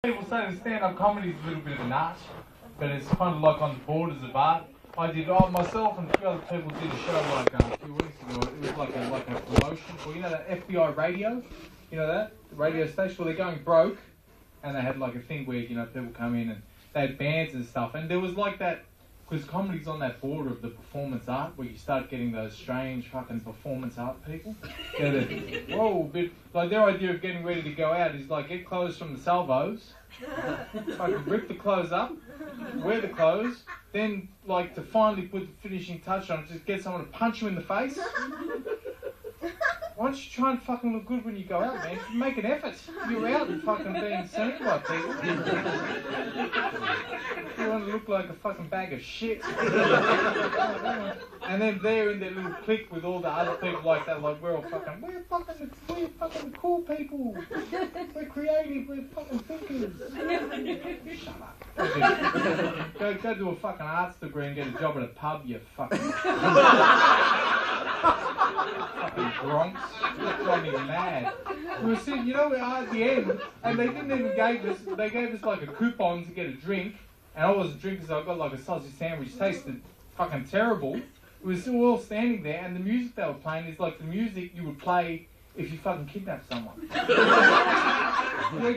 People say that stand-up comedy is a little bit of an art, but it's kind of like on the borders of art. Myself and a few other people did a show like a few weeks ago. It was like a promotion for, you know, that FBI radio, you know that? The radio station where they're going broke, and they had like a thing where, you know, people come in and they had bands and stuff, and there was like that, because comedy's on that border of the performance art, where you start getting those strange fucking performance art people. Whoa, like their idea of getting ready to go out is like get clothes from the salvos, fucking rip the clothes up, wear the clothes, then like to finally put the finishing touch on it, just get someone to punch you in the face. Why don't you try and fucking look good when you go out, man? Make an effort. You're out and fucking being seen by people. You want to look like a fucking bag of shit. And then they're in their little clique with all the other people like that, like we're fucking the cool people. We're creative, we're fucking thinkers. Shut up. Go do a fucking arts degree and get a job at a pub, you fucking Bronx. That drove me mad. We were sitting, you know, we are at the end, and they didn't even they gave us like a coupon to get a drink, and I wasn't drinking, so I got like a sausage sandwich. Tasted fucking terrible. We were still all standing there, and the music they were playing is like the music you would play if you fucking kidnapped someone. You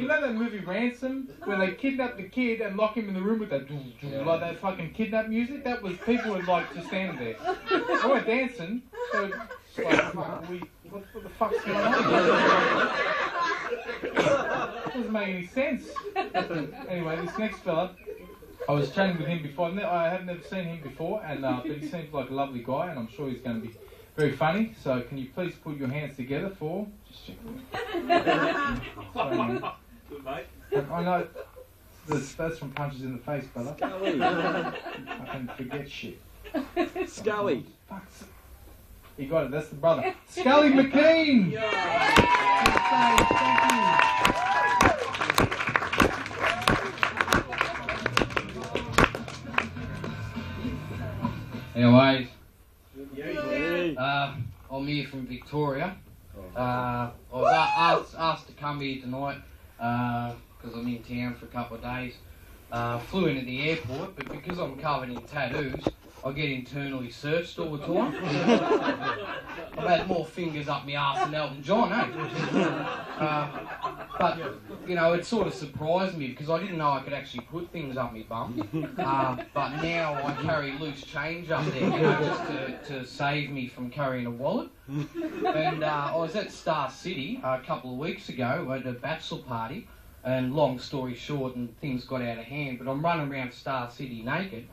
know that movie Ransom, where they kidnap the kid and lock him in the room with that like that fucking kidnap music? That was people were like just standing there. I went dancing, so like, what the fuck's going on? It doesn't make any sense. Anyway, this next fella, I was chatting with him before. I have never seen him before, and but he seems like a lovely guy, and I'm sure he's going to be very funny. So can you please put your hands together for... Just check. Sorry, good, mate. I know that's from punches in the face, brother. Skully. I can forget shit. Skully. Fuck. You got it, that's the brother. Skully McKean! Yeah. Anyways, I'm here from Victoria. I was asked to come here tonight because I'm in town for a couple of days. Flew into the airport, but because I'm covered in tattoos, I get internally searched all the time. I've had more fingers up my arse than Elton John, eh? But, you know, it sort of surprised me because I didn't know I could actually put things up my bum. But now I carry loose change up there, you know, just to save me from carrying a wallet. And I was at Star City a couple of weeks ago at a bachelor party, and long story short, and things got out of hand, but I'm running around Star City naked.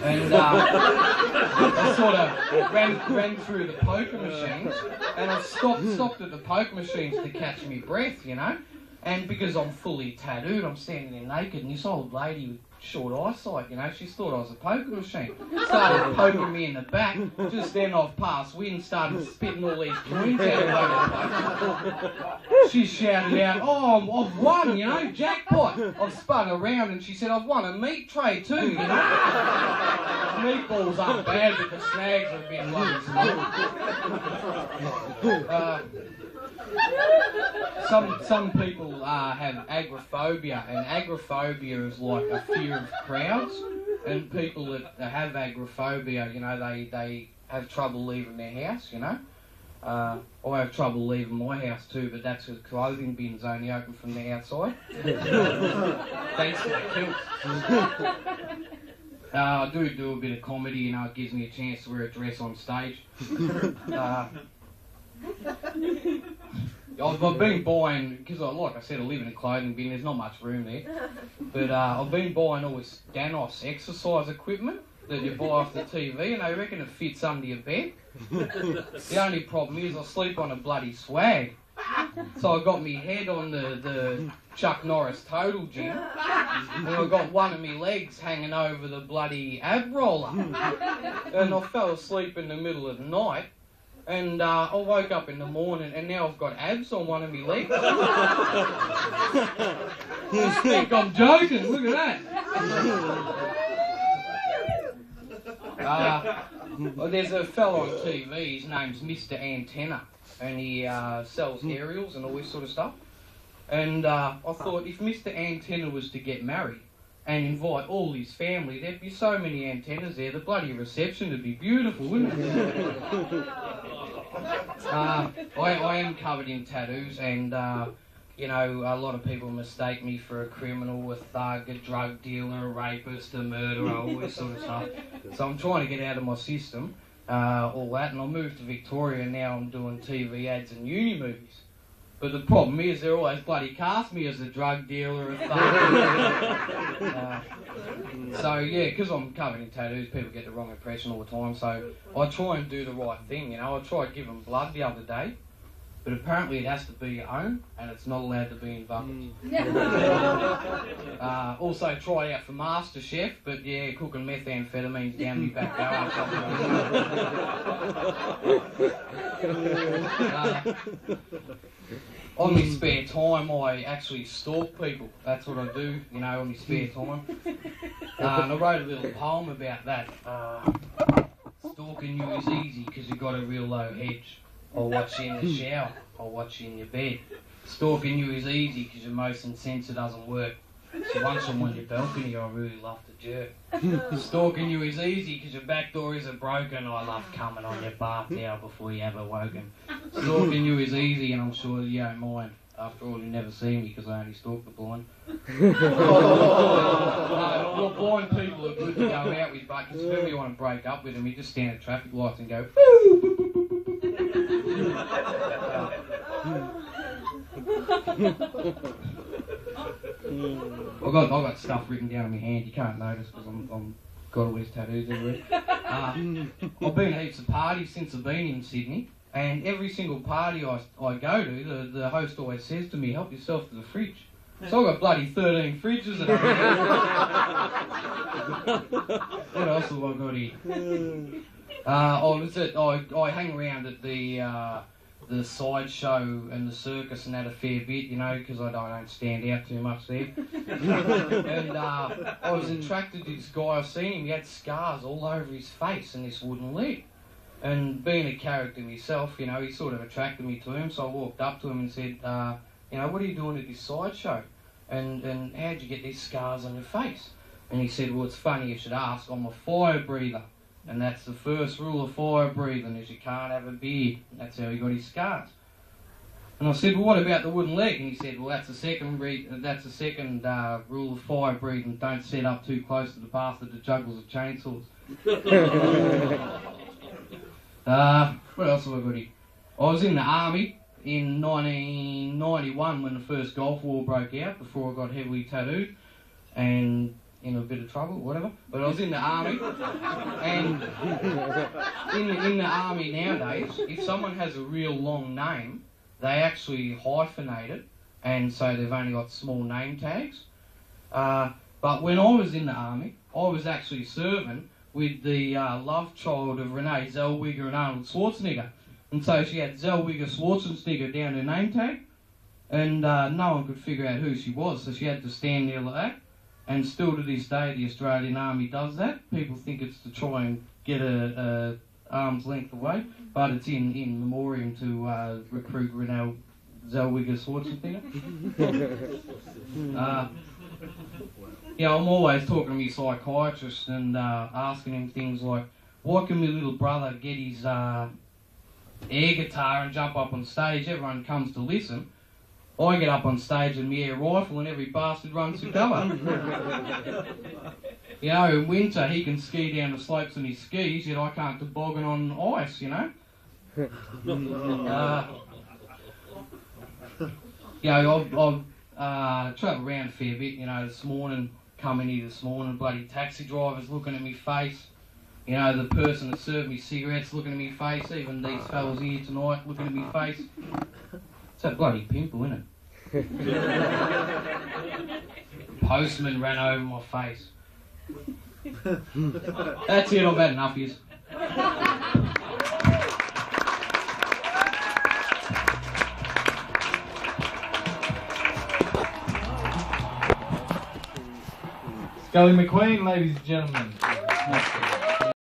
And I sort of ran through the poker machines, and I stopped at the poker machines to catch me breath, you know. And because I'm fully tattooed, I'm standing there naked, and this old lady with short eyesight, you know, she thought I was a poker machine. Started poking me in the back. Just then I've passed wind, started spitting all these coins out of the She shouted out, "Oh, I've won, you know, jackpot." I've spun around and she said, "I've won a meat tray too, you know." Meatballs aren't bad, but the snags are a bit bloody small. Some people have agoraphobia, and agoraphobia is like a fear of crowds. And people that have agoraphobia, you know, they have trouble leaving their house, you know. I have trouble leaving my house too, but that's because clothing bins only open from the outside. Thanks to the kilt. I do a bit of comedy, you know, it gives me a chance to wear a dress on stage. I've been buying, because like I said, I live in a clothing bin, there's not much room there, but I've been buying all this Danos exercise equipment that you buy off the TV, and I reckon it fits under your bed. The only problem is I sleep on a bloody swag. So I got me head on the Chuck Norris Total Gym, and I got one of my legs hanging over the bloody ab roller. And I fell asleep in the middle of the night, and I woke up in the morning, and now I've got abs on one of my legs. You think I'm joking? Look at that. There's a fellow on TV, his name's Mr. Antenna, and he sells aerials and all this sort of stuff. And I thought, if Mr. Antenna was to get married and invite all his family, there'd be so many antennas there, the bloody reception would be beautiful, wouldn't it? I am covered in tattoos, and you know, a lot of people mistake me for a criminal, a thug, a drug dealer, a rapist, a murderer, all this sort of stuff. So I'm trying to get out of my system, all that, and I moved to Victoria, and now I'm doing TV ads and uni movies. But the problem is they're always bloody cast me as a drug dealer, a thug. So yeah, because I'm covered in tattoos, people get the wrong impression all the time. So I try and do the right thing, you know. I tried giving blood the other day, but apparently it has to be your own, and it's not allowed to be in buckets. Also tried out for Master Chef, but yeah, cooking methamphetamines down my back door. On my spare time, I actually stalk people. That's what I do, you know, on my spare time. And I wrote a little poem about that. Stalking you is easy because you've got a real low hedge. I'll watch you in the shower, I'll watch you in your bed. Stalking you is easy because your motion sensor doesn't work. So once I'm on your balcony, I really love to jerk. Stalking you is easy because your back door isn't broken. I love coming on your bath towel before you have awoken. Stalking you is easy, and I'm sure you don't mind. After all, you never see me because I only stalk the blind. Well, blind people are good to go out with, but if you really want to break up with them, you just stand at traffic lights and go. I've got stuff written down on my hand. You can't notice because I'm got all these tattoos everywhere. I've been to heaps of parties since I've been in Sydney, and every single party I go to, the host always says to me, "Help yourself to the fridge." So I've got bloody 13 fridges at home. What else have I got here? I hang around at the sideshow and the circus and that a fair bit, you know, because I don't stand out too much there. And I was attracted to this guy. I've seen him, he had scars all over his face and this wooden leg. And being a character myself, you know, he sort of attracted me to him, so I walked up to him and said, you know, what are you doing at this sideshow? And how'd you get these scars on your face? And he said, well, it's funny you should ask, I'm a fire breather. And that's the first rule of fire breathing, is you can't have a beard. That's how he got his scars. And I said, well, what about the wooden leg? And he said, well, that's the second rule of fire breathing. Don't set up too close to the bastard that juggles the chainsaws. What else have I got here? I was in the army in 1991 when the first Gulf War broke out, before I got heavily tattooed and in a bit of trouble, whatever. But I was in the army, and in the army nowadays, if someone has a real long name, they actually hyphenate it, and so they've only got small name tags. But when I was in the army, I was actually serving with the love child of Renee Zellweger and Arnold Schwarzenegger. And so she had Zellweger Schwarzenegger down her name tag, and no one could figure out who she was, so she had to stand there like that. And still to this day, the Australian Army does that. People think it's to try and get a arm's length away, but it's in memoriam to recruit Renee Zellweger Schwarzenegger. You know, I'm always talking to my psychiatrist and asking him things like, why can my little brother get his air guitar and jump up on stage? Everyone comes to listen. I get up on stage with my air rifle and every bastard runs for cover. You know, in winter he can ski down the slopes on his skis, yet I can't toboggan on ice, you know. You know, I've travelled around a fair bit, you know, this morning, coming here this morning, bloody taxi drivers looking at me face. You know, the person that served me cigarettes looking at me face, even these fellas here tonight looking at me face. It's that bloody pimple, isn't it? Postman ran over my face. That's it, I've had enough of yous. Skully McKean, ladies and gentlemen.